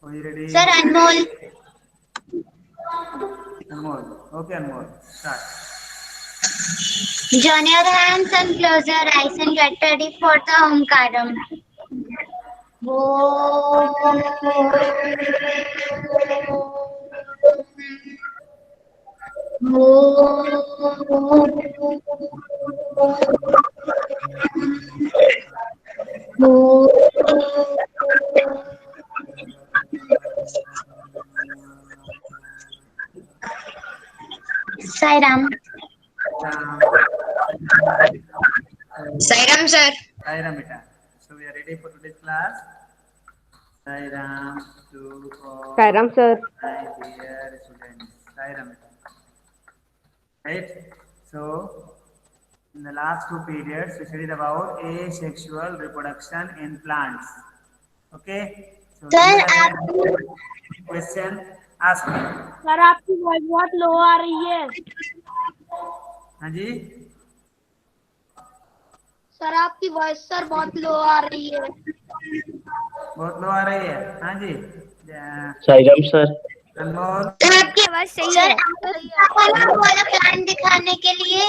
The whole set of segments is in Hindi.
Are you ready? Sir, Anmol. Anmol. Okay, Anmol. Start. Join your hands and close your eyes and get ready for the Omkaram. Sai Ram. Ram. Sai Ram, sir. Sai Ram, beta. So we are ready for today's class. Sai Ram to all Sairam sir. my dear students. Sai Ram, beta. Right? So in the last two periods, we studied about asexual reproduction in plants. Okay? So do Sir, you have आप any question? Ask me. Sir आपकी वॉइस बहुत लो आ रही है। हाँ जी? सर आपकी वॉइस सर बहुत लो आ रही है। बहुत लो आ रही है। हाँ जी? साईराम सर। अनमोल। सर आपकी आवाज सही है। आपको बोला प्लान दिखाने के लिए।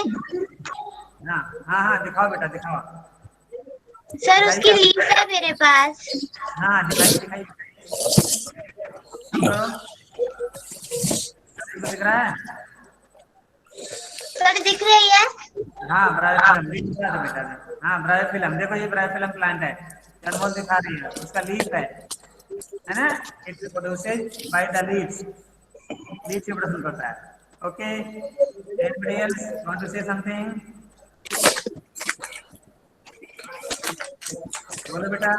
हाँ हाँ हाँ, दिखाओ बेटा, दिखाओ। सर उसकी लीव है मेरे पास। हाँ, दिखाइए दिखाइए। शुक्र शुक्र दिख रहा है? सर दिख रही है? हाँ, ब्रायोफिलम लीफ दिखा दो बेटा। हाँ, ब्रायोफिलम देखो, ये ब्रायोफिलम प्लांट है। अनमोल दिखा रही है, उसका लीफ है ना? It produces by the leaves. Leaf से प्रोडक्शन करता है। Okay, anybody else want to say something? बोलो बेटा।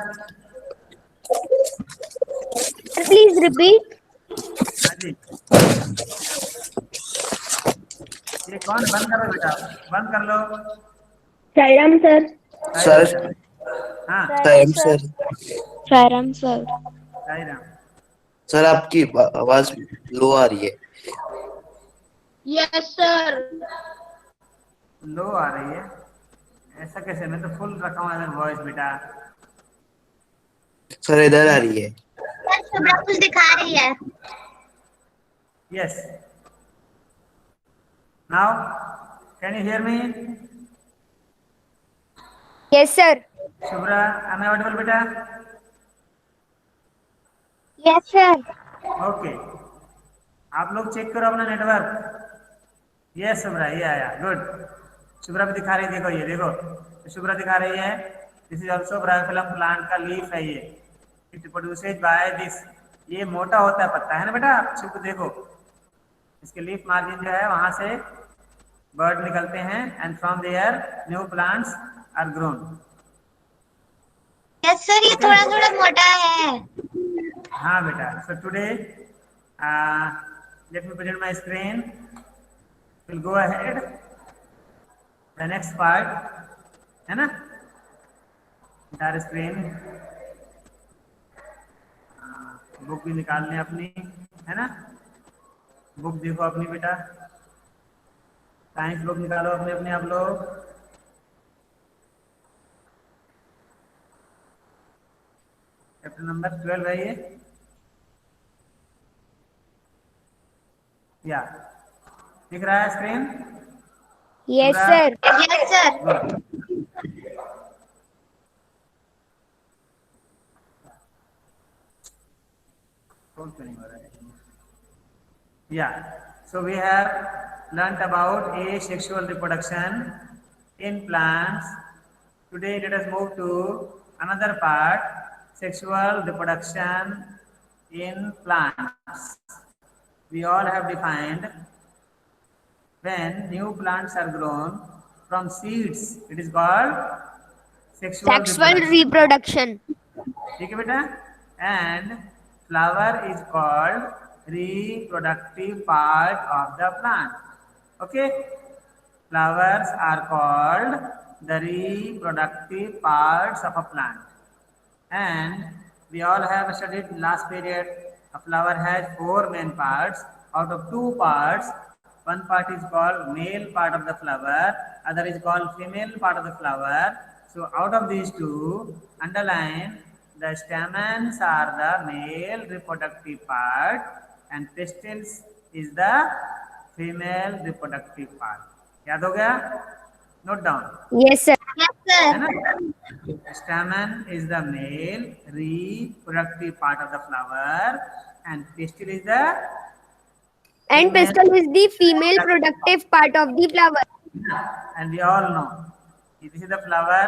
Please repeat. हाँ जी, ये कौन? बंद करो बेटा, बंद कर लो। साईराम सर। सर। हाँ, Sairam sir. Sairam sir. Sai Ram. Sir आपकी आवाज लो आ रही है। Yes sir. लो आ रही है? ऐसा कैसे? मैं तो फुल रखा हूँ अगर वॉइस बेटा। सर इधर आ रही है। सर शुभ्रा कुछ दिखा रही है। Yes. Now, can you hear me? Yes sir. Shubhra, am I audible, beta? Yes sir. Okay. आप लोग चेक करो अपना नेटवर्क। यस शुभ्रा, ये आया, गुड। शुभ्रा भी दिखा रही है, देखो ये देखो, तो शुभ्रा दिखा रही है। This is also bryophyllum plant का लीफ है ये। It produces by this. ये मोटा होता है पत्ता, है ना बेटा? आप छुप देखो, इसके लीफ मार्जिन जो है वहां से बर्ड निकलते हैं, and from there new plants are grown. Yes sir, ये थोड़ा थोड़ा मोटा है। हाँ बेटा। So today let me present my screen. Will go ahead the next part, है ना? Entire screen. बुक भी निकाल लें अपनी, है ना? बुक देखो अपनी बेटा, साइंस बुक निकालो अपने अपने आप लोग। चैप्टर नंबर 12 है ये। या दिख रहा है screen? Yes sir. Yes sir. Good. Yeah, so we have learnt about asexual reproduction in plants. Today let us move to another part, sexual reproduction in plants. We all have defined when new plants are grown from seeds, it is called sexual reproduction. Reproduction. ठीक है बेटा? And flower is called reproductive part of the plant. Okay, flowers are called the reproductive parts of a plant. And we all have studied last period, a flower has 4 main parts. Out of 2 parts, one part is called male part of the flower, other is called female part of the flower. So out of these two, underline the stamens are the male reproductive part and pistils is the female reproductive part. याद हो गया? Note down. Yes, sir. Yes, है sir. ना? Stamen is the male reproductive part of the flower and pistil is the And pistil is the female productive part of the flower. and we all know this is the flower.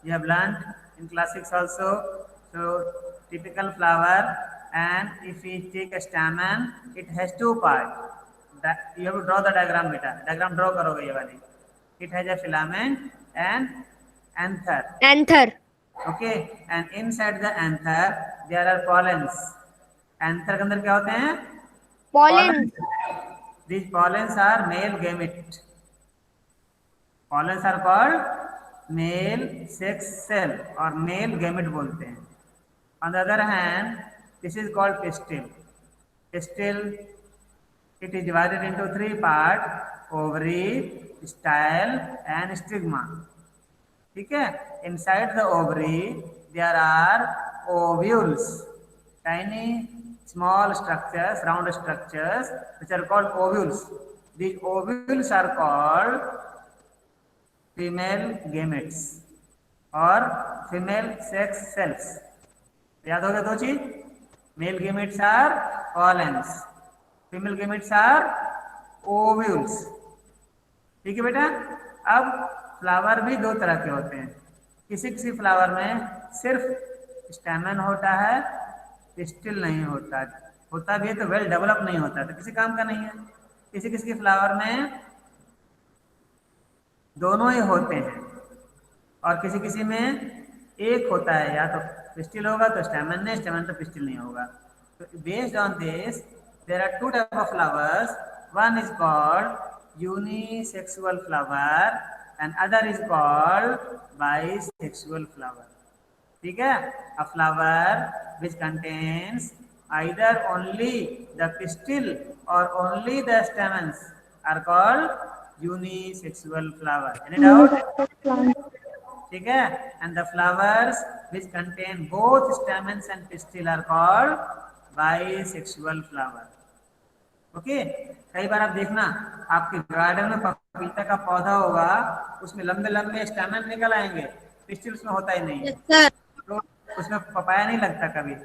You have learned in class 6 also. So typical flower, and if we take a stamen, it has two parts. That you have to draw the diagram, beta. Diagram draw करोगे ये वाली. It has a filament and anther. Anther. Okay, and inside the anther there are pollens. Anther के अंदर क्या होते हैं? Pollen. These pollens are male gamete. Pollens are called male sex cell or male gamete बोलते हैं. On the other hand, this is called pistil. Pistil, it is divided into three parts: ovary, style, and stigma. ठीक है? Inside the ovary, there are ovules, tiny small structures, round structures, which are called ovules. These ovules are called female gametes or female sex cells. याद हो गया दो चीज? Male gametes are pollens, female gametes are ovules. ठीक है बेटा? अब फ्लावर भी दो तरह के होते हैं. किसी किसी फ्लावर में सिर्फ स्टैमेन होता है, पिस्टिल नहीं होता. होता भी है तो वेल डेवलप नहीं होता, तो किसी काम का नहीं है. किसी किसी के फ्लावर में दोनों ही होते हैं और किसी किसी में एक होता है. या तो पिस्टिल होगा तो स्टैमेन नहीं, स्टैमेन तो पिस्टिल नहीं होगा. तो based on this there are two type of flowers. One is called unisexual flower and other is called bisexual flower. ठीक है? A flower which contains either only the pistil or only the stamens are called unisexual flower. Any doubt? ठीक है? And the flowers which contain both stamens and pistil are called bisexual flower. Okay कई बार आप देखना आपके गार्डन में पपीता का पौधा होगा, उसमें लंबे लंबे स्टैमेन निकल आएंगे, पिस्टिल उसमें होता ही नहीं है. तो उसमें पपाया नहीं लगता कभी,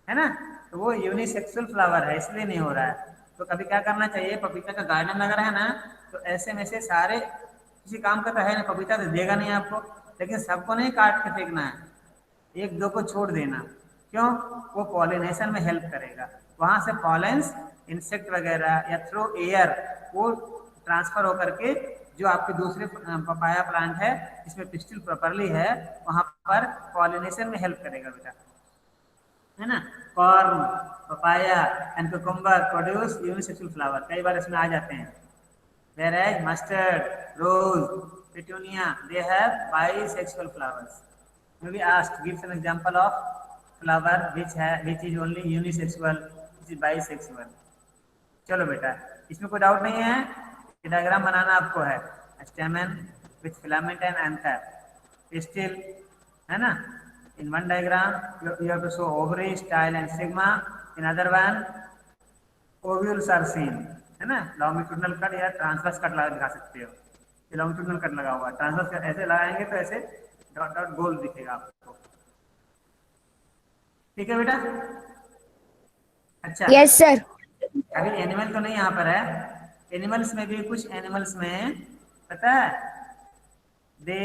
है ना? तो वो यूनिसेक्सुअल फ्लावर है, इसलिए नहीं हो रहा है. तो कभी क्या करना चाहिए, पपीता का गार्डन अगर है ना, तो ऐसे में से सारे किसी काम का तो है ना, पपीता तो देगा नहीं आपको, लेकिन सबको नहीं काट के फेंकना है, एक दो को छोड़ देना. क्यों? वो पॉलिनेशन में हेल्प करेगा. वहां से पॉलेंस इंसेक्ट वगैरह या थ्रू एयर वो ट्रांसफर होकर के जो आपके दूसरे पपाया प्लांट है जिसमें पिस्टिल प्रॉपरली है वहां पर पॉलिनेशन में हेल्प करेगा बेटा, है ना? Corn, papaya and cucumber produce unisexual flower. कई बार इसमें आ जाते हैं. whereas mustard, rose, petunia, they have bisexual flowers. Maybe asked, give some example of flower which is only unisexual, which is bisexual. चलो बेटा, इसमें कोई डाउट नहीं है. डायग्राम बनाना आपको है. स्टेमन with filament and anther, pistil, है ना? In one diagram you have to show ovary, style and stigma. In other one ovules are seen, है ना? लॉन्गिट्यूडनल कट या ट्रांसवर्स कट लगा दिखा सकते हो. ये लॉन्गिट्यूडनल कट लगा हुआ है, ट्रांसवर्स कट ऐसे लगाएंगे तो ऐसे डॉट डॉट गोल दिखेगा आपको. ठीक है बेटा? अच्छा. Yes, sir. अभी एनिमल तो नहीं यहाँ पर है. एनिमल्स में भी कुछ एनिमल्स में पता है they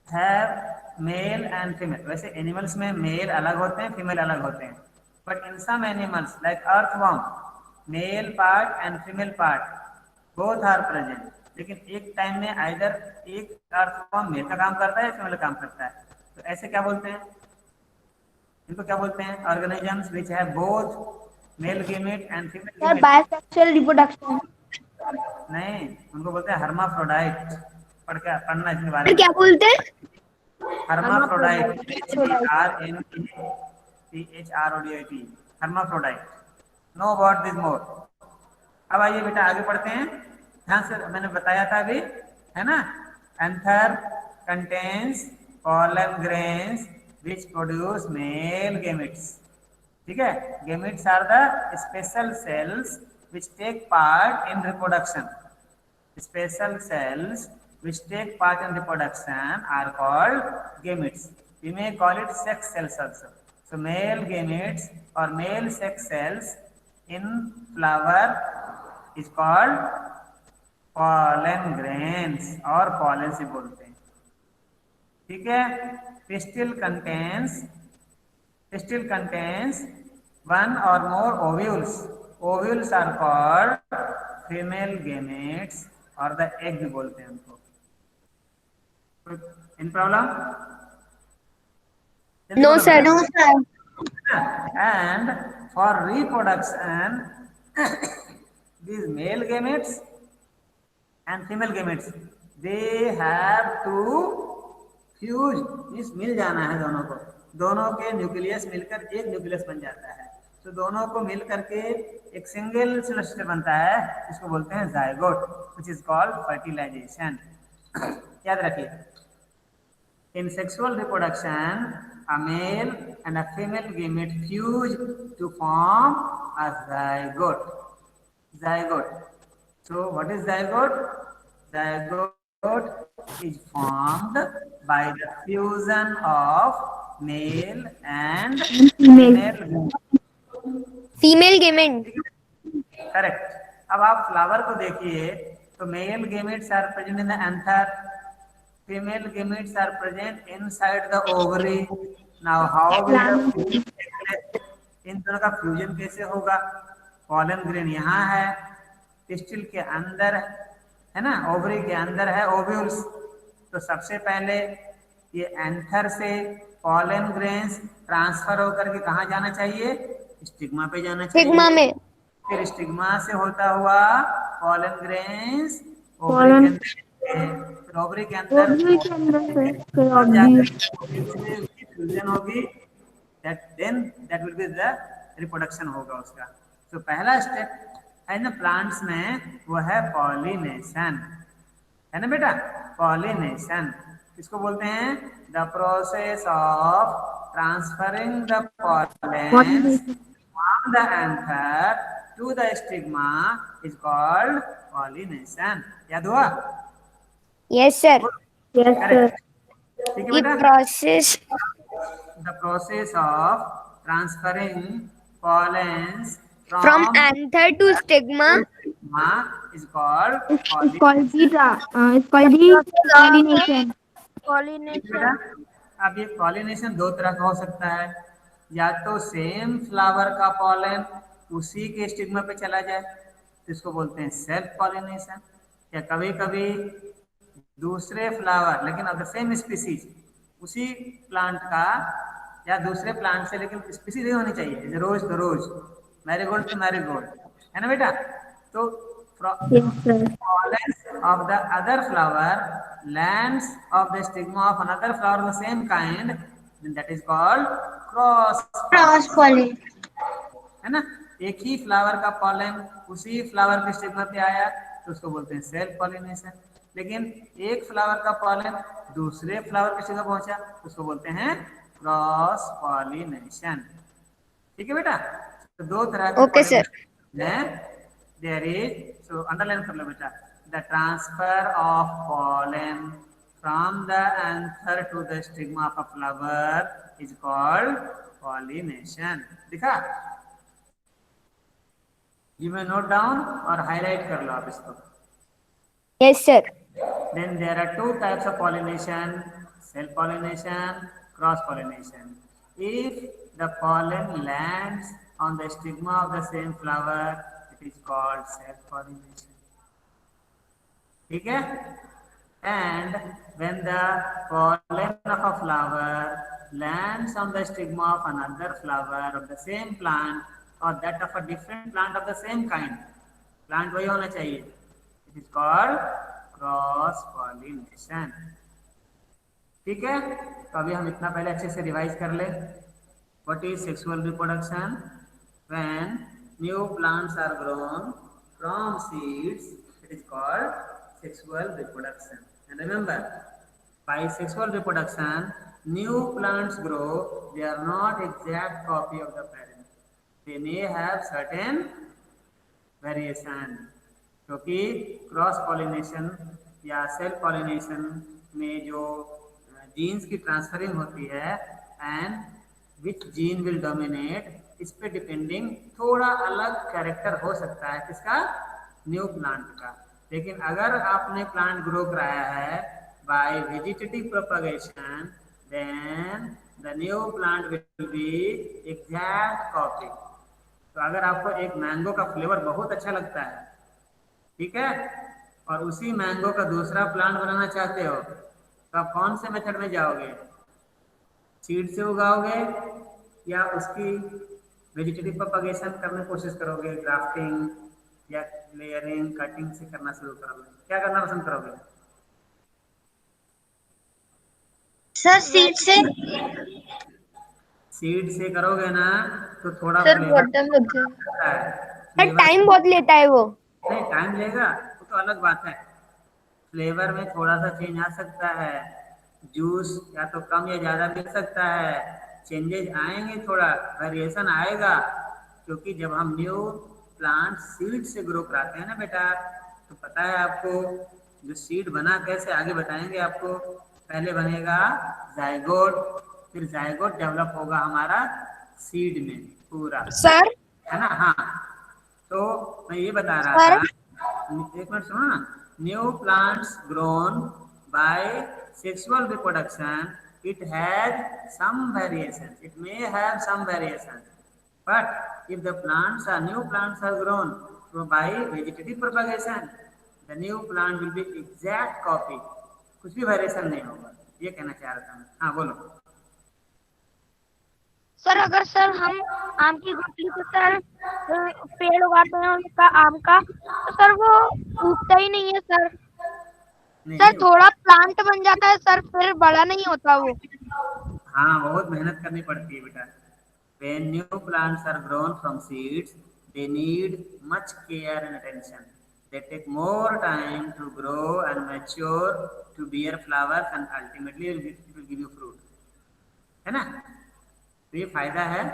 have male and female. वैसे एनिमल्स में मेल अलग होते हैं, फीमेल अलग होते हैं. But in some animals like earthworm, male part and female part both are present. लेकिन एक टाइम में आइदर एक अर्थवर्म मेल का काम करता है या फीमेल काम करता है. तो ऐसे क्या बोलते हैं? इनको क्या बोलते हैं? Organisms which have both male gamete and female gamete. Bisexual reproduction. नहीं, उनको बोलते हैं हर्माफ्रोडाइट. पढ़ना इसके बारे में. क्या बोलते हैं? Hermaphrodite, HRMAPHRODIT, hermaphrodite. Know about this more. अब आइए बेटा आगे पढ़ते हैं. ध्यान से, मैंने बताया था अभी, है ना? Anther contains pollen grains which produce male gametes. ठीक है, gametes are the special cells which take part in reproduction. Special cells which take part in reproduction are called gametes. We may call it sex cells also. So male gametes or male sex cells in flower is called pollen grains or pollen से बोलते हैं. ठीक है, pistil contains one or more ovules. Ovules are called female gametes और the egg भी बोलते हैं उनको. In problem? No, sir. No, sir. And for reproduction, these male gametes and female gametes, they have to fuse. means मिल जाना है दोनों को. दोनों के न्यूक्लियस मिलकर एक न्यूक्लियस बन जाता है. तो दोनों को मिल करके एक सिंगल सेल बनता है, इसको बोलते हैं zygote, which is called fertilization. याद रखिए. In sexual reproduction, a male and a female gamete fuse to form a zygote. Zygote. So what is zygote? Zygote is formed by the fusion of male and female. Female gamete. Correct. अब आप फ्लावर को देखिए तो male gametes are present in the anther, female gametes are present inside the ovary. Now how will इन दोनों का फ्यूजन कैसे होगा? पॉलन ग्रेन यहाँ है, पिस्टिल के अंदर है ना, ओवरी के अंदर है ओव्यूल्स. तो सबसे पहले ये एंथर से पॉलन ग्रेन्स ट्रांसफर होकर के कहाँ जाना चाहिए? स्टिग्मा पे जाना चाहिए. स्टिग्मा में. फिर स्टिग्मा से होता हुआ पॉलन ग्रेन्स ओवरी के अंदर फ्यूजन होगी. that will be the reproduction होगा उसका. तो पहला स्टेप है ना प्लांट्स में, वो है पॉलिनेशन, है ना बेटा? पॉलिनेशन इसको बोलते हैं the process of transferring the pollens from the anther to the stigma is called pollination. याद हुआ? Yes, sir. Yes, sir. ठीक है The बेटा? process. The process of transferring pollens From anther to stigma. is called It's called the pollination. बेटा. अब ये पॉलिनेशन दो तरह का हो सकता है. या तो सेम फ्लावर का पॉलन उसी के स्टिग्मा पे चला जाए तो इसको बोलते हैं सेल्फ पॉलिनेशन. या कभी कभी दूसरे फ्लावर लेकिन ऑफ द सेम स्पीसीज, उसी प्लांट का या दूसरे प्लांट से, लेकिन स्पीसीज नहीं होनी चाहिए. जैसे रोज तो रोज, मैरीगोल्ड तो मैरीगोल्ड, है ना बेटा? तो pollens of the other flower lands of the stigma of another flower of the same kind, then that is called cross pollen. है ना? एक ही फ्लावर का पॉलन उसी फ्लावर के स्टिग्मा पे आया तो उसको बोलते हैं सेल्फ पॉलिनेशन. लेकिन एक फ्लावर का पॉलन दूसरे फ्लावर के स्टिग्मा पहुंचा तो उसको बोलते हैं क्रॉस पॉलिनेशन. ठीक है बेटा? तो दो तरह के Okay, sir. There is, so underline कर लो बेटा, the transfer of pollen from the anther to the stigma of a flower is called pollination. दिखा? You may note down और highlight कर लो आप इसको. Yes, sir. Then there are two types of pollination: self pollination, cross pollination. If the pollen lands on the stigma of the same flower, it is called self pollination. ठीक है? And when the pollen of a flower lands on the stigma of another flower of the same plant or that of a different plant of the same kind, plant वही होना चाहिए, it is called cross pollination. ठीक है? तो अभी हम इतना पहले अच्छे से रिवाइज कर ले. What is sexual reproduction? When new plants are grown from seeds, it is called sexual reproduction. And remember, by sexual reproduction, new plants grow, they are not exact copy of the parent. They may have certain variation. क्योंकि क्रॉस पॉलिनेशन या सेल्फ पॉलिनेशन में जो जीन्स की ट्रांसफरिंग होती है and which gene will dominate, इस पे डिपेंडिंग थोड़ा अलग कैरेक्टर हो सकता है किसका, न्यू प्लांट का। लेकिन अगर आपने प्लांट ग्रो कराया है by vegetative propagation, then the new plant will be exact copy. तो अगर आपको एक मैंगो का फ्लेवर बहुत अच्छा लगता है, ठीक है, और उसी मैंगो का दूसरा प्लांट बनाना चाहते हो, तो आप कौन से मेथड में जाओगे, सीड से उगाओगे या उसकी वेजिटेटिव प्रोपगेशन करने की कोशिश करोगे, ग्राफ्टिंग या लेयरिंग कटिंग से करना शुरू करोगे, क्या करना पसंद करोगे? सर सीड से। सीड से करोगे ना तो थोड़ा सर फ्लेवर बॉटम लग जाए, आता है, सर टाइम बहुत लेता है वो। नहीं टाइम लेगा वो तो अलग बात है, फ्लेवर में थोड़ा सा चेंज आ सकता है, जूस या तो कम या ज़्यादा मिल सकता है, चेंजेस आएंगे, थोड़ा वेरिएशन आएगा, क्योंकि जब हम न्यू प्लांट सीड से ग्रो कराते हैं ना बेटा, तो पता है आपको जो सीड बना कैसे, आगे बताएंगे आपको। पहले बनेगा जाइगोट, फिर जाइगोट डेवलप होगा हमारा सीड में पूरा, सर है ना। हाँ तो मैं ये बता रहा था, एक मिनट सुनो ना। New plants grown by sexual reproduction, it has some variations, it may have some variations, but if the plants are new plants are grown by vegetative propagation, the new plant will be exact copy, कुछ भी वेरिएशन नहीं होगा, ये कहना चाह रहा था मैं। हाँ बोलो। सर अगर सर हम आम की गुठली से सर पेड़ उगाते हैं उसका आम का, तो सर वो उगता ही नहीं है सर। सर थोड़ा प्लांट बन जाता है सर, फिर बड़ा नहीं होता वो। हाँ बहुत मेहनत करनी पड़ती है बेटा। When new plants are grown from seeds, they need much care and attention. They take more time to grow and mature to bear flowers and ultimately it will give you fruit, है ना। तो ये फायदा है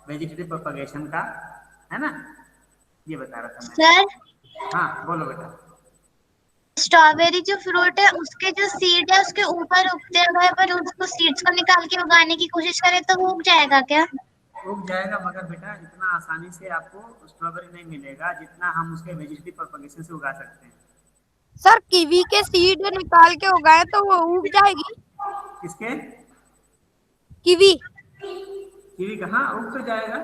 वेजिटेटिव प्रोपगेशन का, है ना, ये बता रहा था मैं। सर हाँ बोलो बेटा। स्ट्रॉबेरी जो फ्रूट है उसके जो सीड है उसके ऊपर उगते हैं, पर उसको सीड्स को निकाल के उगाने की कोशिश करें तो वो उग जाएगा क्या? उग जाएगा, मगर बेटा इतना आसानी से आपको स्ट्रॉबेरी नहीं मिलेगा जितना हम उसके वेजिटेटिव प्रोपगेशन से उगा सकते हैं। सर कीवी के सीड निकाल के उगाए तो वो उग जाएगी। किसके? कीवी। कीवी का, हाँ उग तो जाएगा,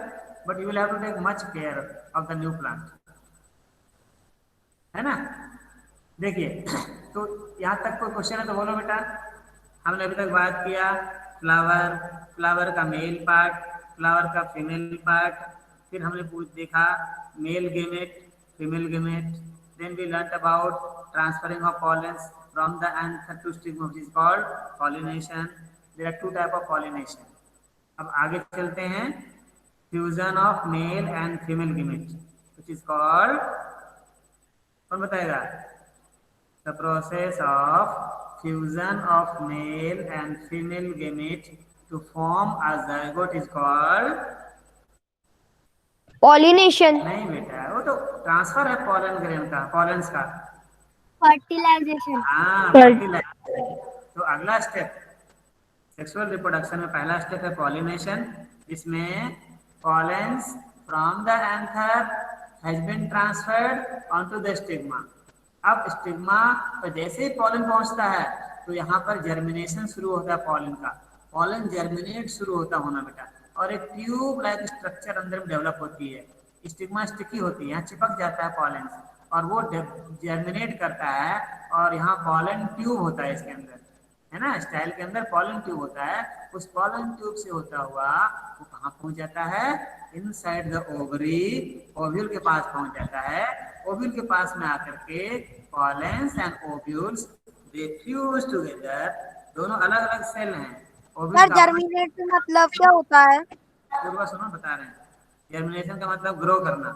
but you will have to take much care of the new plant, है ना। देखिए तो यहाँ तक कोई क्वेश्चन है तो बोलो बेटा। हमने अभी तक बात किया फ्लावर, फ्लावर का मेल पार्ट, फ्लावर का फीमेल पार्ट, फिर हमने देखा male gamete, female gamete, then we learn about transferring of pollens from the anther to stigma which is called pollination. There are two type of pollination. अब आगे चलते हैं, fusion of male and female gamete which is called, कौन बताएगा? The process of fusion of male and female gamete to form a zygote is called pollination. नहीं बेटा, वो तो ट्रांसफर है पॉलन ग्रेन का, पॉलेंस का। फर्टिलाइजेशन। हाँ फर्टिलाइजेशन। तो अगला स्टेप सेक्सुअल रिप्रोडक्शन में पहला स्टेप है पॉलिनेशन, जिसमें pollens from the anther has been transferred onto the stigma. अब स्टिग्मा पर जैसे ही पॉलन पहुंचता है तो यहाँ पर जर्मिनेशन शुरू होता है पॉलन का, पॉलन जर्मिनेट शुरू होता होना बेटा, और एक ट्यूब लाइक स्ट्रक्चर अंदर में डेवलप होती है। स्टिग्मा स्टिकी होती है, यहाँ चिपक जाता है पॉलन से और वो जर्मिनेट करता है, और यहाँ पॉलन ट्यूब होता है इसके अंदर, है ना, स्टाइल के अंदर पॉलन ट्यूब होता है। उस पॉलन ट्यूब से होता हुआ वो कहाँ पहुंच जाता है? इनसाइड द ओवरी, ओव्यूल के पास पहुंच जाता है। ओव्यूल के पास में आकर के pollens and ovules they fuse together, दोनों अलग अलग सेल हैं। सर जर्मिनेट का मतलब क्या होता है? पूर्वा सुनो बता रहे हैं, जर्मिनेशन का मतलब ग्रो करना,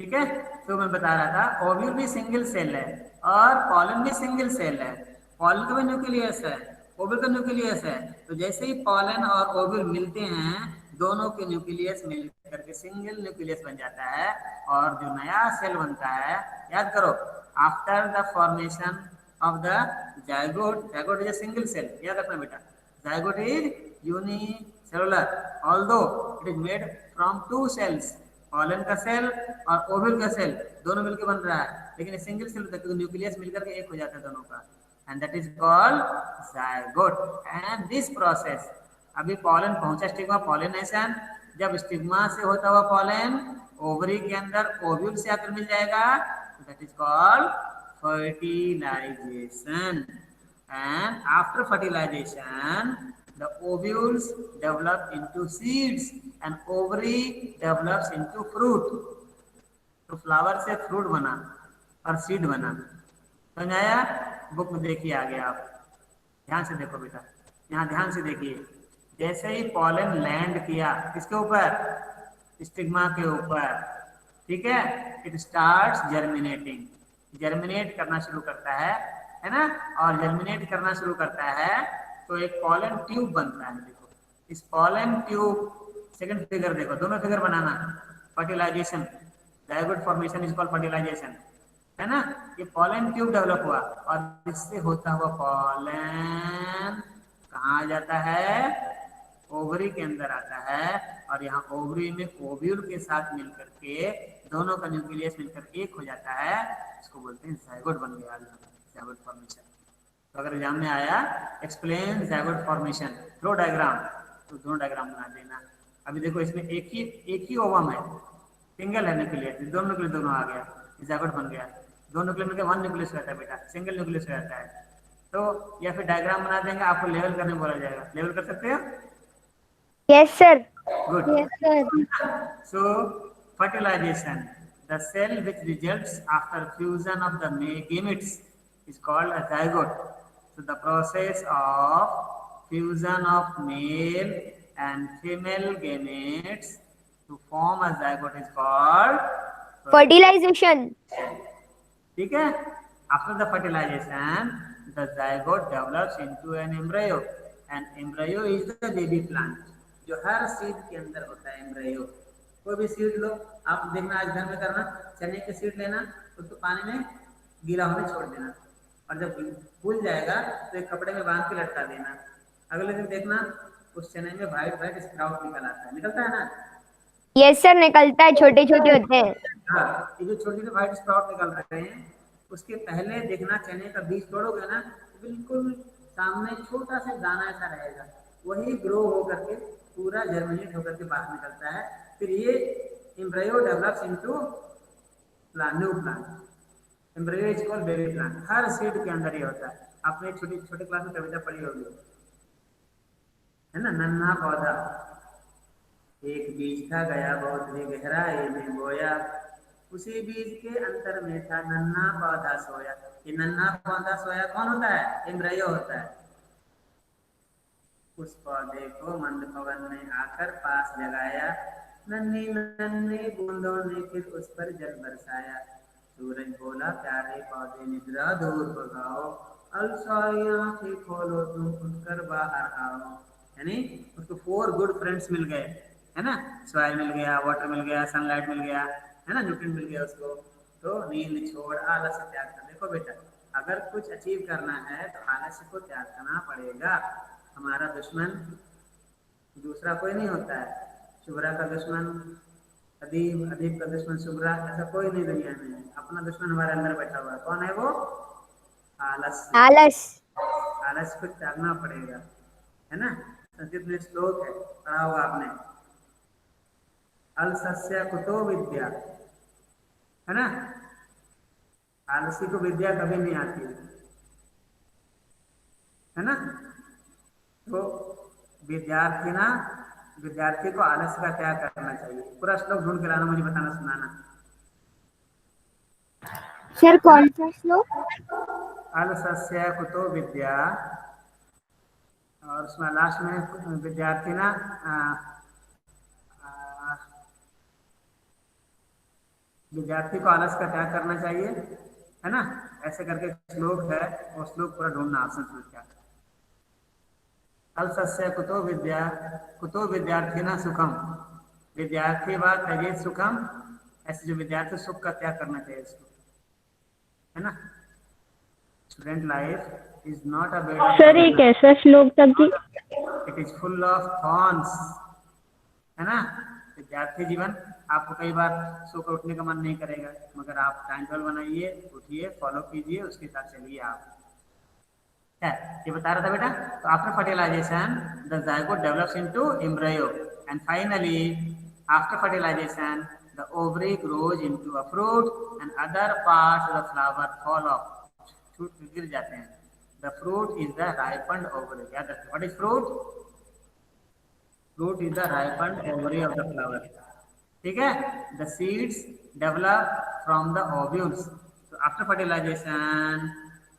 ठीक है। तो मैं बता रहा था ओव्यूल भी सिंगल सेल है और पॉलन भी सिंगल सेल है। पॉलन का भी न्यूक्लियस है, ओव्यूल का न्यूक्लियस है। तो जैसे ही पॉलन और ओव्यूल मिलते हैं, दोनों के न्यूक्लियस मिल करके सिंगल न्यूक्लियस बन जाता है, और जो नया सेल बनता है, याद करो, after the formation of the zygote, zygote is a single cell, याद रखना बेटा, zygote is unicellular although it is made from two cells, pollen का सेल और ओव्यूल का सेल दोनों मिलकर बन रहा है, लेकिन सिंगल सेल होता है क्योंकि न्यूक्लियस मिलकर के एक हो जाता है दोनों का, and that is called zygote. And this process, अभी पॉलन पहुंचा स्टिग्मा, पॉलिनेशन, जब स्टिग्मा से होता हुआ पॉलन ओवरी के अंदर ओव्यूल से आकर मिल जाएगा, that is called fertilization. And after fertilization, the ovules develop into seeds and ovary develops into fruit. तो फ्लावर से फ्रूट बना और सीड बना, समझ आया? बुक में देखिए आगे, आप ध्यान से देखो बेटा, यहाँ ध्यान से देखिए, जैसे ही पॉलन लैंड किया किसके ऊपर, स्टिग्मा के ऊपर, ठीक है, इट स्टार्ट्स जर्मिनेटिंग, जर्मिनेट करना शुरू करता है ना, और जर्मिनेट करना शुरू करता है तो एक पॉलन ट्यूब बनता है। देखो इस पॉलन ट्यूब, सेकंड फिगर देखो, दोनों फिगर बनाना, fertilisation, zygote formation is called fertilisation, है ना, ये पॉलन ट्यूब डेवलप हुआ और इससे होता हुआ पॉलन कहाँ जाता है, ओवरी के अंदर आता है, और यहाँ ओवरी में ओव्यूल के साथ मिलकर के दोनों का न्यूक्लियस मिलकर एक हो जाता है, इसको बोलते हैं जाइगोट बन गया, जाइगोट फॉर्मेशन। तो अगर एग्जाम में आया explain zygote formation through diagram, तो दोनों डायग्राम बना देना। अभी देखो इसमें एक ही ओवम है, सिंगल है न्यूक्लियस, दोनों के लिए दोनों आ गया, जाइगोट बन गया, दोनों न्यूक्लियस मिलकर वन न्यूक्लियस रहता है बेटा, सिंगल न्यूक्लियस रहता है। तो या फिर डायग्राम बना देंगे, आपको लेवल करने बोला जाएगा, लेवल कर सकते हो? Yes, sir. Good. Yes, sir. So fertilization, the cell which results after fusion of the gametes is called a zygote. So the process of fusion of male and female gametes to form a zygote is called Fertilization. ठीक है। After the fertilization, the zygote develops into an embryo, and embryo is the baby plant, जो हर सीड के अंदर होता है एम्ब्रायो। कोई भी सीड लो, आप देखना, आज घर में करना, चने के सीड लेना, उसको पानी में गीला होने छोड़ देना, और जब फूल जाएगा तो एक कपड़े में बांध के लटका देना, अगले दिन देखना उस चने में व्हाइट व्हाइट स्प्राउट निकल आता है, निकलता है ना? Yes, sir. निकलता है, छोटे छोटे होते हैं। हाँ, ये जो छोटे छोटे व्हाइट स्प्राउट निकल रहे हैं, उसके पहले देखना चने का बीज तोड़ोगे ना, बिल्कुल सामने छोटा सा दाना ऐसा रहेगा, वही ग्रो होकर के पूरा जर्मिनेट होकर के बाहर निकलता है, फिर ये embryo develops into new plant, embryo is called baby plant. Her seed के अंदर ये होता है। आपने छोटे क्लास में कविता पढ़ी होगी, है ना, नन्हा पौधा एक बीज था गया बहुत ही गहराई में बोया, उसी बीज के अंतर में था नन्हा पौधा सोया। ये नन्हा पौधा सोया कौन होता है? एम्ब्रायो होता है। उस पौधे को मंद पवन ने आकर पास लगाया, नन्ही नन्ही बूंदों ने फिर उस पर जल बरसाया। सूरज बोला प्यारे पौधे निद्रा दूर भगाओ, अलसाई आंखें खोलो तुम उठकर बाहर आओ। यानी उसको 4 गुड फ्रेंड्स मिल गए, है ना, सॉइल मिल गया, वाटर मिल गया, सनलाइट मिल गया, है ना, न्यूट्रिएंट मिल गया उसको। तो नींद छोड़ आलस्य त्याग कर। देखो बेटा, अगर कुछ अचीव करना है तो आलस्य को त्याग करना पड़ेगा। हमारा दुश्मन दूसरा कोई नहीं होता है, शुभ्रा का दुश्मन अदीब का दुश्मन शुभ्रा, ऐसा कोई नहीं दुनिया में। अपना दुश्मन हमारे अंदर बैठा हुआ है, कौन है वो? आलस्य। आलस्य को त्यागना पड़ेगा, है ना। संस्कृत में श्लोक है, पढ़ा होगा आपने, अलसस्य कुतो विद्या, है ना। आलसी को विद्या कभी नहीं आती है ना। तो विद्यार्थी को आलस्य का त्याग करना चाहिए। पूरा श्लोक ढूंढ के लाना, मुझे बताना, सुनाना। सर कौन सा श्लोक? अलसस्य कुतो विद्या, और उसमें लास्ट में विद्यार्थी ना विद्यार्थी को आलस्य का त्याग करना चाहिए, है ना, ऐसे करके श्लोक है। वो श्लोक पूरा ढूंढना आप संस्कृत का। अल्सस्य कुतो विद्यार्थिना सुखम, विद्यार्थी व त्यजेत सुखम, ऐसे जो विद्यार्थी सुख का त्याग करना चाहिए इसको, है ना। Student life is not a bed sir ये कैसा श्लोक था कि it is full of thorns, है ना। विद्यार्थी जीवन, आपको कई बार सोकर उठने का मन नहीं करेगा, मगर आप टाइम टेबल बनाइए, उठिए, फॉलो कीजिए, उसके साथ चलिए आप। है ये बता रहा था बेटा। तो after fertilization the zygote develops into embryo and finally after fertilization the ovary grows into a fruit and other parts of the flower fall off, छूट गिर जाते हैं। The fruit is the ripened ovary, याद रखिए what is fruit, fruit is the ripened ovary of the flower, ठीक है। The seeds develop from the ovules, so after fertilization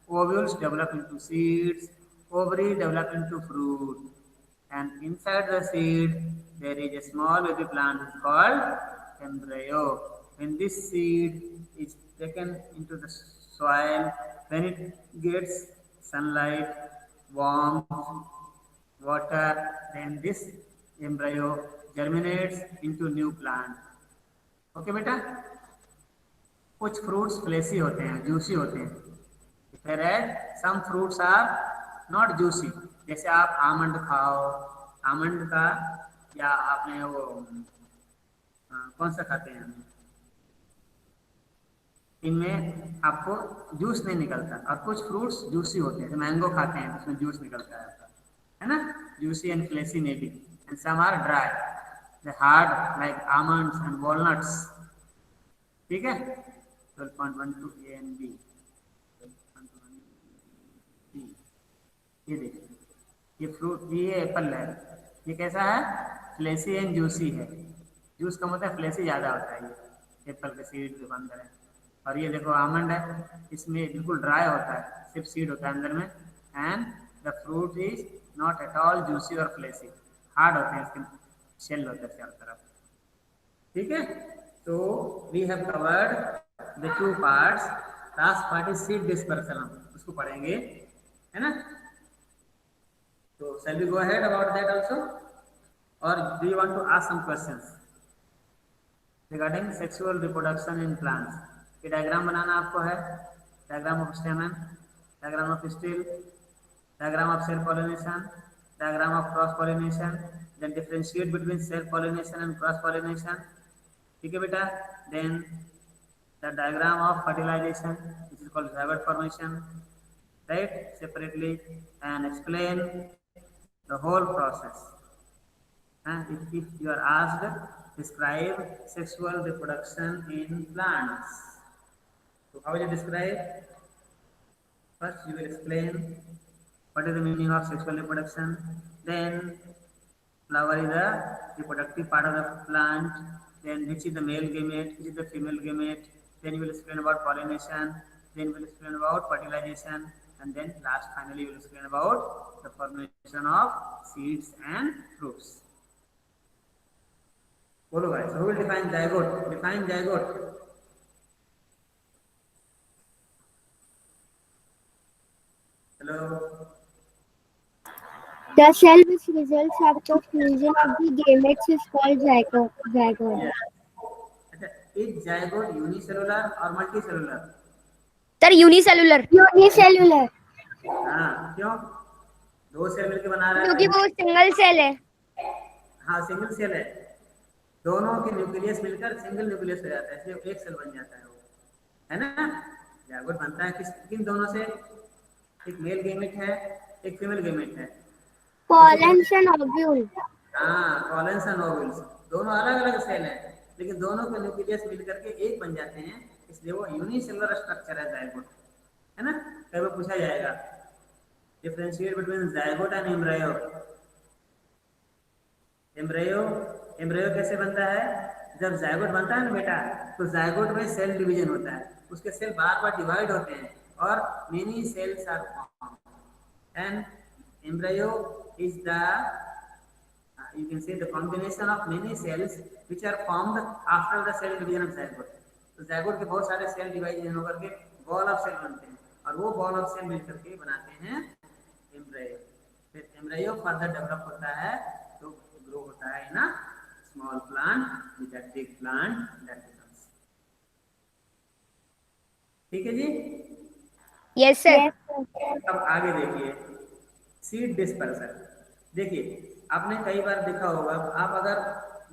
ovules develop into seeds, ovary develop into fruit, and inside the seed there is a small baby plant is called embryo. When this seed is taken into the soil, when it gets sunlight, warmth, water, then this embryo germinates into new plant. Okay बेटा। कुछ फ्रूट्स फ्लेसी होते हैं, जूसी होते हैं, some fruits are not juicy. जैसे आप आमंड खाओ, आमंड का या आपने वो कौन सा खाते हैं, इनमें आपको जूस नहीं निकलता, और कुछ फ्रूट्स जूसी होते हैं, मैंगो खाते हैं उसमें जूस निकलता है ना, juicy and fleshy may be, and some are dry, the hard like almonds and walnuts, ठीक है। 12.12 A and B, 12.12 ये देखिए, ये फ्रूट, ये एप्पल है, ये कैसा है, फ्लेसी एंड जूसी है। जूस का मतलब फ्लेसी ज़्यादा होता है ये एप्पल के सीड जो अंदर है। और ये देखो आमंड है, इसमें बिल्कुल ड्राई होता है, सिर्फ सीड होता है अंदर में, and the fruit is not at all juicy और फ्लेसी, हार्ड होते हैं, इसके शेल होता है चारों तरफ, ठीक है। तो we have covered the two parts, last part is seed dispersal, हम उसको पढ़ेंगे, है ना। तो shall we go ahead about that also, or do you want to ask some questions regarding sexual reproduction in plants? ये डायग्राम बनाना आपको है, diagram of स्टेमन, diagram of still, diagram of self pollination, diagram of cross pollination, then differentiate between self pollination and cross pollination, ठीक है बेटा। then the diagram of fertilization, which is called zygote formation, right, separately, and explain the whole process. And if you are asked, describe sexual reproduction in plants, so how will you describe? First you will explain what is the meaning of sexual reproduction, then flower is the reproductive part of the plant, then which is the male gamete, which is the female gamete, then you will explain about pollination, then you will explain about fertilization, and then last finally you will explain about the formation of seeds and fruits. Follow guys, who will define zygote? Define zygote. Hello. The cell which results after fusion of the gametes is called zygote. अच्छा, is zygote unicellular or multicellular? Sir, unicellular. Unicellular. हाँ, क्यों? दो सेल मिलकर बना रहा है, क्योंकि वो सिंगल सेल है। हाँ सिंगल सेल है, दोनों के न्यूक्लियस मिलकर सिंगल न्यूक्लियस हो जाता है, इसलिए एक सेल बन जाता है वो, है ना। zygote बनता है किन दोनों से, एक मेल गेमेट है, एक फीमेल गेमेट है। Pollens and ovule. हाँ, कॉलन्स और ओवल्स दोनों अलग अलग सेल हैं, लेकिन दोनों के न्यूक्लियस मिलकर के एक बन जाते हैं, इसलिए वो यूनिसेलुलर स्ट्रक्चर है zygote, है ना। कई बार पूछा जाएगा differentiate between zygote and embryo. Embryo कैसे बनता है, जब zygote बनता है ना बेटा, तो zygote में सेल डिवीजन होता है, उसके सेल बार बार डिवाइड होते हैं और many cells are formed, and embryo is the you can say the combination of many cells which are formed after the cell division of zygote. तो zygote के बहुत सारे सेल डिवाइजन होकर के बॉल ऑफ सेल बनते हैं, और वो बॉल ऑफ सेल मिलकर के बनाते हैं एम्ब्रायो। फिर एम्ब्रायो फर्दर डेवलप होता है तो ग्रो होता है in small plant with a big plant that becomes. ठीक है जी। Yes sir. अब आगे देखिए सीड डिस्पर्सल। देखिए आपने कई बार देखा होगा, आप अगर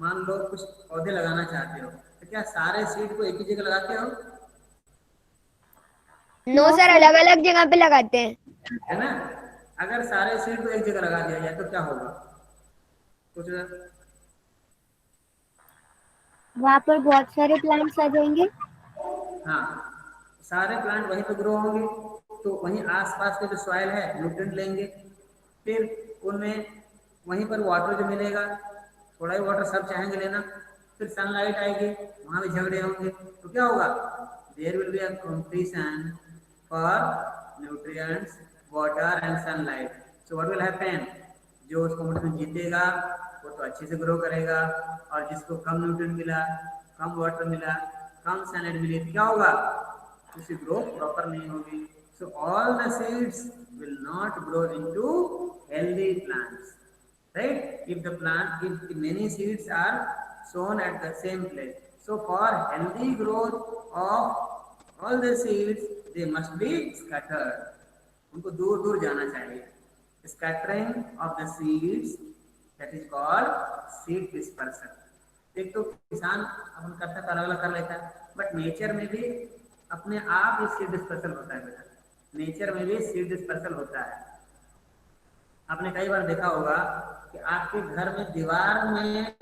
मान लो कुछ पौधे लगाना चाहते हो तो क्या सारे सीड को एक ही जगह लगाते हो? नो सर, अलग अलग जगह पे लगाते हैं। है ना। अगर सारे सीड को एक जगह लगा दिया जाए तो क्या होगा? कुछ वहाँ पर बहुत सारे प्लांट्स आ जाएंगे। हाँ, सारे प्लांट वहीं पे ग्रो होंगे तो वहीं आसपास के जो सॉइल है न्यूट्रिएंट लेंगे, फिर उनमें वहीं पर वाटर जो मिलेगा, थोड़ा ही वाटर सब चाहेंगे लेना, फिर सनलाइट आएगी, वहाँ भी झगड़े होंगे तो क्या होगा? There will be a competition for nutrients, water and sunlight. So what will happen? जो उस कंपटीशन जीतेगा वो तो अच्छे से ग्रो करेगा, और जिसको कम न्यूट्रिएंट मिला, कम वाटर मिला, कम सनलाइट मिली तो क्या होगा? उसकी ग्रोथ प्रॉपर नहीं होगी। So all the seeds will not grow into healthy plants, right? If the plant, if many seeds are sown at the same place, so for healthy growth of all the seeds they must be scattered. उनको दूर दूर जाना चाहिए। Scattering of the seeds, that is called seed dispersal. एक तो किसान अपन करता है अलग अलग कर लेता है, बट नेचर में भी अपने आप ही सीड डिस्पर्सल होता है बेटा, नेचर में भी सीड डिस्पर्सल होता है। आपने कई बार देखा होगा कि आपके घर में दीवार में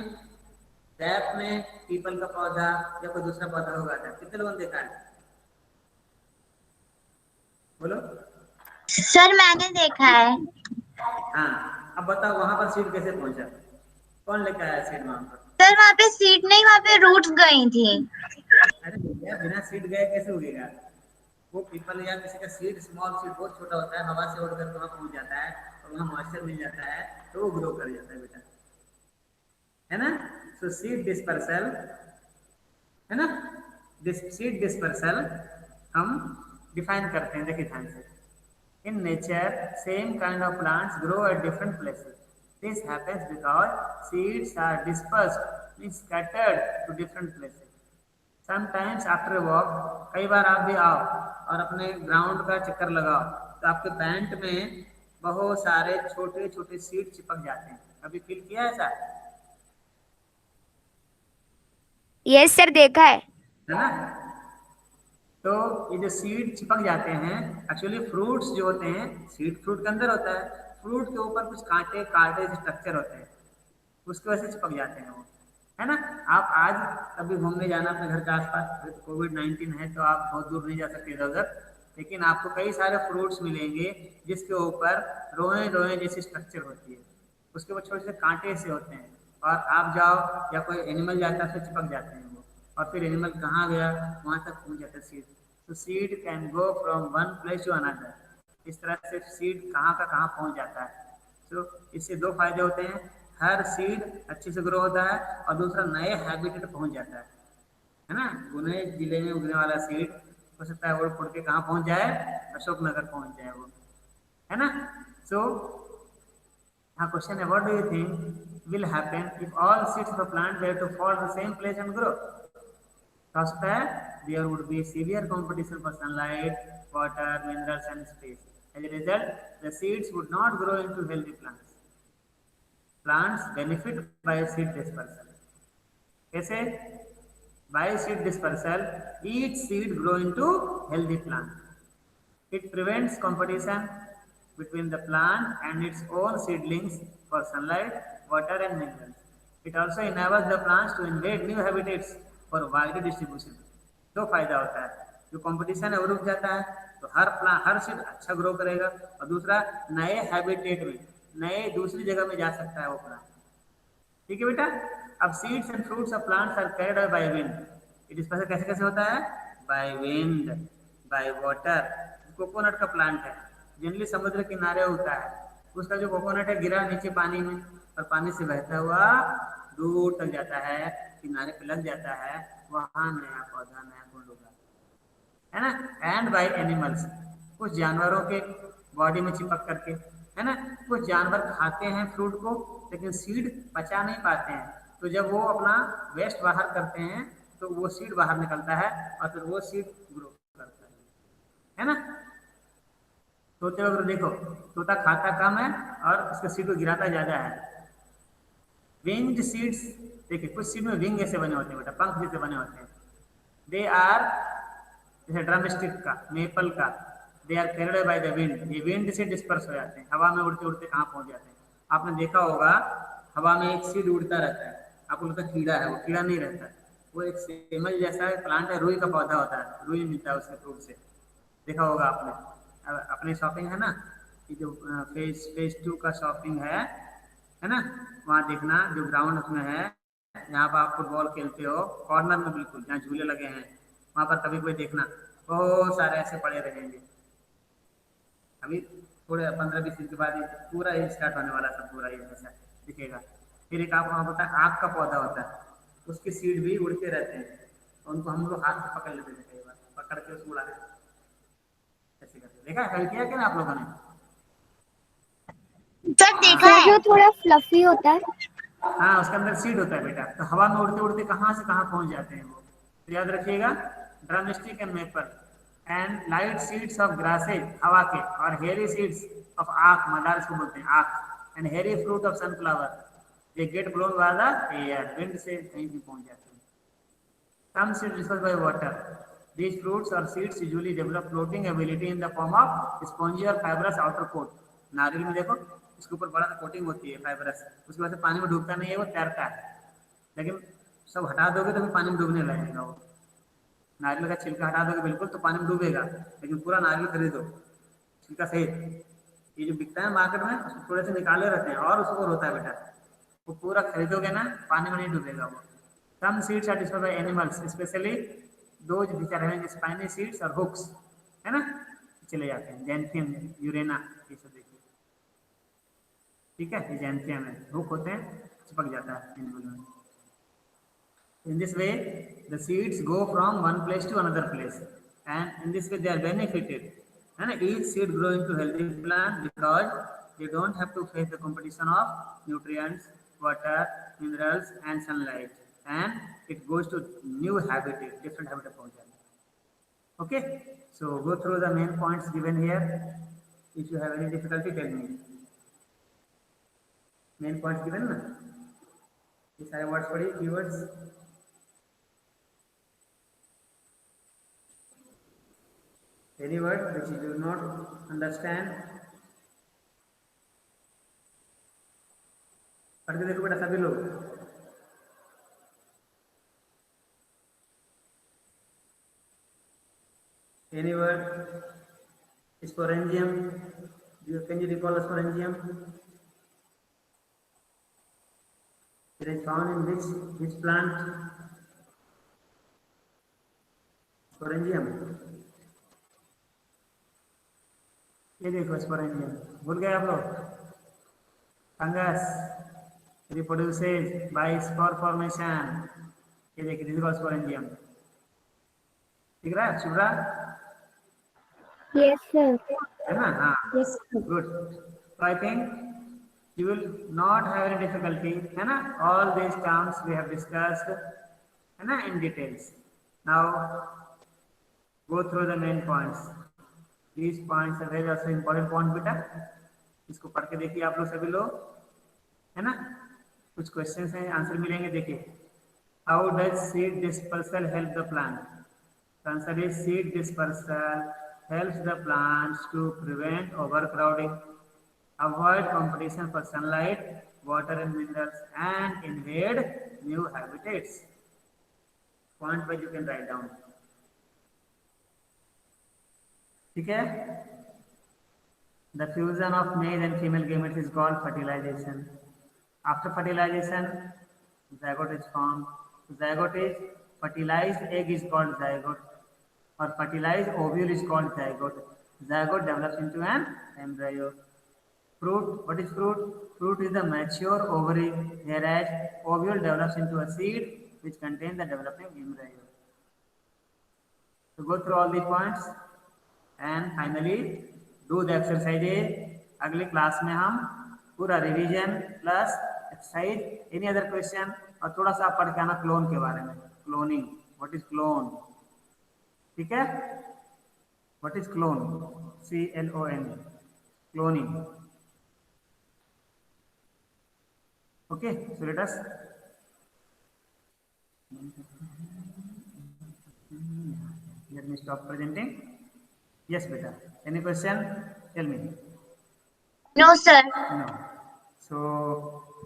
गैप में पीपल का पौधा या कोई दूसरा पौधा होगा था, कितने लोगों ने देखा है? बोलो। सर मैंने देखा है। हाँ, अब बताओ वहां पर सीड कैसे पहुंचा? कौन लेकर आया सीड वहां पर? सर वहाँ पे सीट नहीं, वहाँ पे रूट्स गई थी। अरे भैया बिना सीड गए कैसे उगेगा? वो पीपल या किसी का सीड, स्मॉल सीड बहुत छोटा होता है, हवा से उड़कर वहां पहुंच जाता है और वहां मॉइस्चर मिल जाता है तो वो ग्रो कर जाता है बेटा, है ना। सो सीड डिस्पर्सल, है ना, सीड डिस्पर्सल हम डिफाइन करते हैं, देखिए ध्यान से। In nature same kind of plants grow at different places. This happens because seeds are dispersed, means scattered to different places. Sometimes after walk, कई बार आप भी आओ और अपने ग्राउंड का चक्कर लगाओ तो आपके पैंट में बहुत सारे छोटे छोटे सीड चिपक जाते हैं। कभी फील किया है ऐसा? यस सर, देखा है ना। तो ये जो सीड चिपक जाते हैं, एक्चुअली फ्रूट्स जो होते हैं, सीड फ्रूट के अंदर होता है, फ्रूट के ऊपर कुछ कांटे कांटे स्ट्रक्चर होते हैं, उसकी वजह से चिपक जाते हैं वो, है ना। आप आज कभी घूमने जाना अपने घर के आसपास, कोविड-19 है तो आप बहुत दूर नहीं जा सकते इधर उधर, लेकिन आपको कई सारे फ्रूट्स मिलेंगे जिसके ऊपर रोए रोए जैसी स्ट्रक्चर होती है, उसके ऊपर छोटे छोटे कांटे से होते हैं, और आप जाओ या कोई एनिमल जाता है उससे चिपक जाते हैं वो, और फिर एनिमल कहाँ गया वहाँ तक पहुँच जाता है सीड। तो seed can go from one place to another, इस तरह से सीड कहाँ का कहाँ पहुँच जाता है। तो इससे दो फायदे होते हैं, हर सीड अच्छे से ग्रो होता है और दूसरा नए हैबिटेट पहुँच जाता है ना। गुने जिले में उगने वाला सीड हो सकता है उड़ उड़ के कहाँ पहुँच जाए, अशोकनगर पहुँच जाए वो, है ना। सो हाँ, क्वेश्चन है, what do you think will happen if all seeds of a plant were to fall the same place and grow? हो सकता है there would be severe competition for sunlight, water, minerals and space. As a result, the seeds would not grow into healthy plants. Plants benefit by seed dispersal. कैसे? By seed dispersal, each seed grow into healthy plant. It prevents competition between the plant and its own seedlings for sunlight, water and minerals. It also enables the plants to invade new habitats for wider distribution. दो फायदा होता है, जो कंपटीशन है वो रुक जाता है तो हर सीड अच्छा ग्रो करेगा, और दूसरा नए हैबिटेट में, नए दूसरी जगह में जा सकता है वो प्लांट। ठीक है बेटा। अब seeds and fruits of plants are carried away by wind. It is कैसे कैसे होता है? By wind, by water. Coconut का प्लांट है, जनरली समुद्र किनारे होता है, उसका जो कोकोनट है गिरा नीचे पानी में और पानी से बहता हुआ दूर तक जाता है, किनारे पे लग जाता है, वहां नया पौधा नया फूल होगा, है ना। एंड बाय एनिमल्स, कुछ जानवरों के बॉडी में चिपक करके, है ना। कुछ जानवर खाते हैं फ्रूट को, लेकिन सीड पचा नहीं पाते हैं, तो जब वो अपना वेस्ट बाहर करते हैं तो वो सीड बाहर निकलता है और फिर वो सीड ग्रो करता है ना। तोते वगैरह देखो, तोता खाता कम है और उसके सीड को गिराता ज्यादा है। विंग्ड सीड्स, देखिए कुछ सीड में विंग ऐसे बने होते हैं बेटा, पंख जैसे बने होते हैं। दे आर, जैसे ड्रमस्टिक का, मेपल का, they are carried by the wind, ये विंड से डिस्पर्स हो जाते हैं, हवा में उड़ते उड़ते कहाँ पहुंच जाते हैं। आपने देखा होगा हवा में एक सीड उड़ता रहता है, आपको लगता है कीड़ा है, वो कीड़ा नहीं रहता है, वो एक सेमल जैसा प्लांट है, रुई का पौधा होता है, रुई मिलता है उसके फ्रूट से, देखा होगा आपने। अपने शॉपिंग है ना, ये जो फेज 2 का शॉपिंग है ना, वहाँ देखना जो ग्राउंड उसमें है, यहाँ पर आप फुटबॉल खेलते हो, कॉर्नर में बिल्कुल जहाँ झूले लगे हैं वहाँ पर कभी कोई देखना बहुत सारे ऐसे पड़े रहेंगे। अभी थोड़े 15-20 दिन के बाद ये पूरा ये स्टार्ट होने वाला, सब पूरा ये ऐसा दिखेगा। फिर एक आप वहाँ होता है आग का पौधा होता है, उसके सीड भी उड़ते रहते हैं, तो उनको हम लोग हाथ से पकड़ लेते हैं, कई बार पकड़ के उसको उड़ा ऐसे करते। देखा है कभी, किया क्या ना आप लोगों ने? सर देखा है। जो थोड़ा फ्लफी होता है। हाँ, उसके अंदर सीड होता है बेटा, तो हवा में उड़ते उड़ते कहाँ से कहाँ पहुंच जाते हैं वो। तो याद रखिएगा, drumstick and maple and light seeds of grasses, हवा के, और हेरी सीड्स ऑफ आक, मदार इसको बोलते हैं आक, and hairy fruit of sunflower, ये get blown by the air, wind से कहीं भी पहुंच जाते हैं। Some seeds dispersed by water. These fruits or seeds usually develop floating ability in the form of spongy or fibrous outer coat. नारियल में देखो, इसके ऊपर बड़ा कोटिंग होती है फाइबरस, उसकी वजह से पानी में डूबता नहीं है, वो तैरता है। लेकिन सब हटा दोगे तो फिर पानी में डूबने लगेगा वो। नारियल का छिलका हटा दोगे बिल्कुल तो पानी में डूबेगा, लेकिन पूरा नारियल खरीदो छिलका सहित, ये जो बिकता है मार्केट में, उसको थोड़े से निकाले रहते हैं और उसको होता है बेटा, वो पूरा खरीदोगे ना पानी में नहीं डूबेगा वो। Some seeds are dispersed by animals, especially those which are having spiny seeds or hooks, है ना, चले जाते हैं। जैंथियम, यूरेना, ये सब देखिए, ठीक है, ये जैंथियम है, हुक होते हैं, चिपक जाता है एनिमल में। In this way, the seeds go from one place to another place, and in this way they are benefited. And each seed grow into healthy plant because they don't have to face the competition of nutrients, water, minerals, and sunlight. And it goes to new habitat, different habitat पहुंच जाता है। Okay, so go through the main points given here. If you have any difficulty, tell me. Main points given ना, ये सारे words पढ़िए, keywords। Any word which you do not understand, पढ़ के देखो बेटा सभी लोग। Any word? Sporangium, can you recall sporangium? It is found in which plant? Sporangium, ये देखो स्पोरेंजियम, भूल गए आप लोग? Fungus reproduces by spore formation, ये देखिए दिस इज कॉल्ड स्पोरेंजियम। ठीक रहा शुभ्रा? Yes sir. है ना? हाँ, yes good. So I think you will not have any difficulty, है ना। All these terms we have discussed, है ना, in details. Now go through the main points. These points are very also important point बेटा, इसको पढ़ के देखिए आप लोग सभी लोग, है ना। कुछ क्वेश्चंस हैं, आंसर मिलेंगे, देखिए। How does seed dispersal help the plant? The answer is seed dispersal helps the plants to prevent overcrowding, avoid competition for sunlight, water and minerals, and invade new habitats. Point wise you can write down. ठीक है। The fusion of male and female gametes is called fertilization. After fertilization, zygote is formed. Zygote is fertilized egg is called zygote, or fertilized ovule is called zygote. Zygote develops into an embryo. Fruit, what is fruit? Fruit is the mature ovary, whereas ovule develops into a seed which contains the developing embryo. So go through all the points. And finally, do the exercises अगली क्लास में हम पूरा revision plus exercise, any other question, और थोड़ा सा पढ़ के आना क्लोन के बारे में, क्लोनिंग, व्हाट इज क्लोन, ठीक है, what is clone, CLON, cloning, okay, so let us let me stop presenting. Yes beta, any question, tell me. No sir. No, so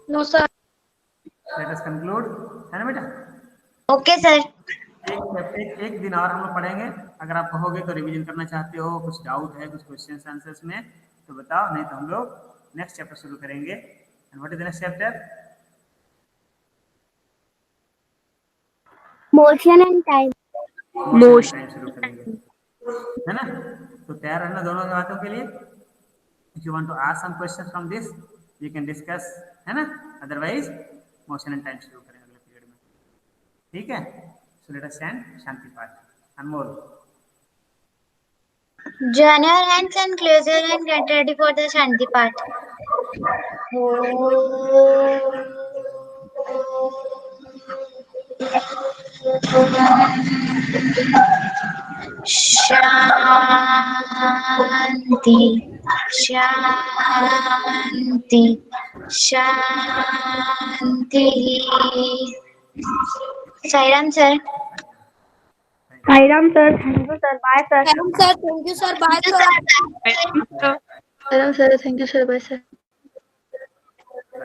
no sir. let us conclude, है ना बेटा। Okay sir. एक दिन और हम लोग पढ़ेंगे, अगर आप कहोगे तो रिवीजन करना चाहते हो, कुछ डाउट है कुछ क्वेश्चन आंसर्स में तो बताओ, नहीं तो हम लोग नेक्स्ट चैप्टर शुरू करेंगे। And what is the next chapter? Motion and time. Motion time शुरू करेंगे, है ना। तो तैयार रहना दोनों बातों के लिए। If you want to ask some questions from this you can discuss, है ना, अदरवाइज मोशन एंड टाइम शुरू करेंगे अगले पीरियड में, ठीक है। सो लेट अस स्टैंड शांति पाठ। अनमोल, Join your hands and close your hands. Get ready for the Shanti Path. Shanti, Shanti, Shanti. Sairam sir. Sairam sir, thank you sir, bye sir. Sir thank you sir, bye sir. Sairam sir, thank you sir, bye sir.